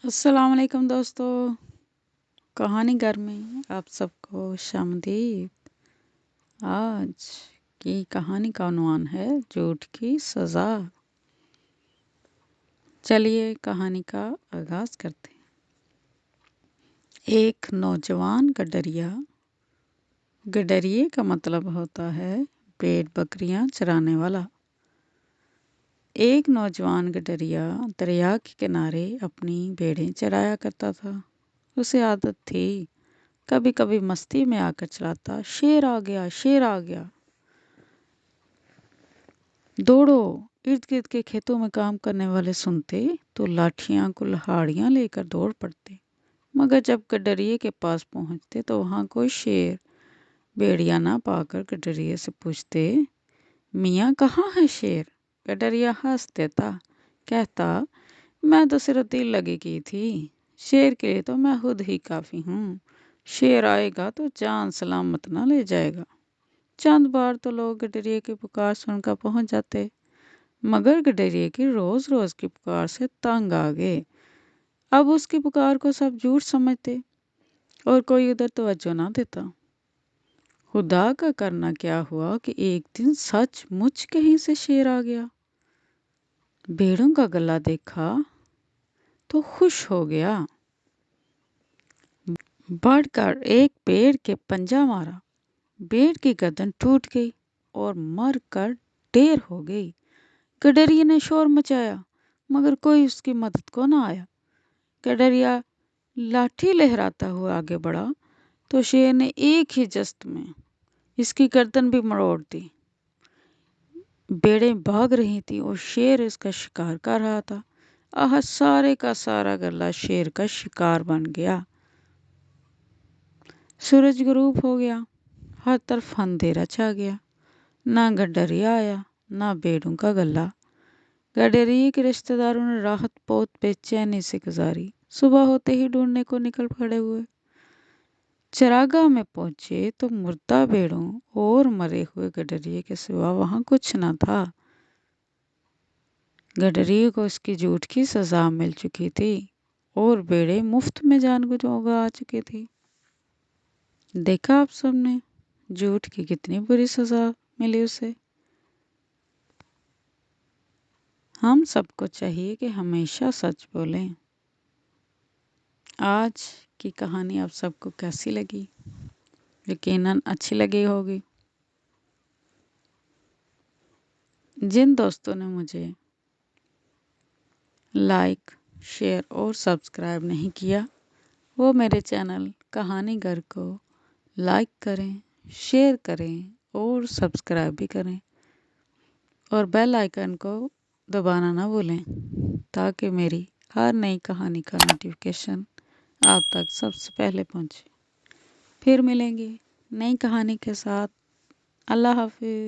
السلام علیکم دوستو، کہانی گھر میں آپ سب کو خوش آمدید۔ آج کی کہانی کا عنوان ہے جھوٹ کی سزا۔ چلیے کہانی کا آغاز کرتے ہیں۔ ایک نوجوان گڈریا، گڈریے کا مطلب ہوتا ہے بھیڑ بکریاں چرانے والا۔ ایک نوجوان گڈریا دریا کے کنارے اپنی بھیڑیں چرایا کرتا تھا۔ اسے عادت تھی کبھی کبھی مستی میں آ کر چلاتا، شیر آ گیا، شیر آ گیا، دوڑو۔ ارد گرد کے کھیتوں میں کام کرنے والے سنتے تو لاٹھیاں کلہاڑیاں لے کر دوڑ پڑتے، مگر جب گڈریے کے پاس پہنچتے تو وہاں کوئی شیر بھیڑیا نہ پا کر گڈریے سے پوچھتے، میاں کہاں ہے شیر؟ گڈریا ہنس دیتا، کہتا، میں تو صرف دل لگی کی تھی، شیر کے لیے تو میں خود ہی کافی ہوں۔ شیر آئے گا تو جان سلامت نہ لے جائے گا۔ چند بار تو لوگ گڈریے کی پکار سن کر پہنچ جاتے، مگر گڈریے کی روز روز کی پکار سے تنگ آ گئے۔ اب اس کی پکار کو سب جھوٹ سمجھتے اور کوئی ادھر توجہ نہ دیتا۔ خدا کا کرنا کیا ہوا کہ ایک دن سچ مچ کہیں سے شیر آ گیا۔ بھیڑوں کا گلہ دیکھا تو خوش ہو گیا، بڑھ کر ایک پیڑ کے پنجہ مارا، بھیڑ کی گردن ٹوٹ گئی اور مر کر ڈھیر ہو گئی۔ گڈریے نے شور مچایا مگر کوئی اس کی مدد کو نہ آیا۔ گڈریا لاٹھی لہراتا ہوا آگے بڑھا تو شیر نے ایک ہی جست میں اس کی گردن بھی مروڑ دی۔ بھیڑیں بھاگ رہی تھیں اور شیر اس کا شکار کر رہا تھا۔ سارے کا سارا گلہ شیر کا شکار بن گیا۔ سورج غروب ہو گیا، ہر طرف اندھیرا چھا گیا۔ نہ گڈریا آیا نہ بھیڑوں کا گلہ۔ گڈریے کے رشتہ داروں نے رات بہت بے چینی سے گزاری۔ صبح ہوتے ہی ڈھونڈنے کو نکل پڑے ہوئے۔ چراگاہ میں پہنچے تو مردہ بھیڑوں اور مرے ہوئے گڈریے کے سوا وہاں کچھ نہ تھا۔ گڈریے کو اس کی جھوٹ کی سزا مل چکی تھی اور بھیڑیں مفت میں جان گوا چکی تھی۔ دیکھا آپ سب نے جھوٹ کی کتنی بری سزا ملی اسے۔ ہم سب کو چاہیے کہ ہمیشہ سچ بولیں۔ آج کی کہانی آپ سب کو کیسی لگی؟ یقیناً اچھی لگی ہوگی۔ جن دوستوں نے مجھے لائک، شیئر اور سبسکرائب نہیں کیا وہ میرے چینل کہانی گھر کو لائک کریں، شیئر کریں اور سبسکرائب بھی کریں اور بیل آئیکن کو دبانا نہ بھولیں تاکہ میری ہر نئی کہانی کا نوٹیفیکیشن آپ تک سب سے پہلے پہنچے۔ پھر ملیں گے نئی کہانی کے ساتھ۔ اللہ حافظ۔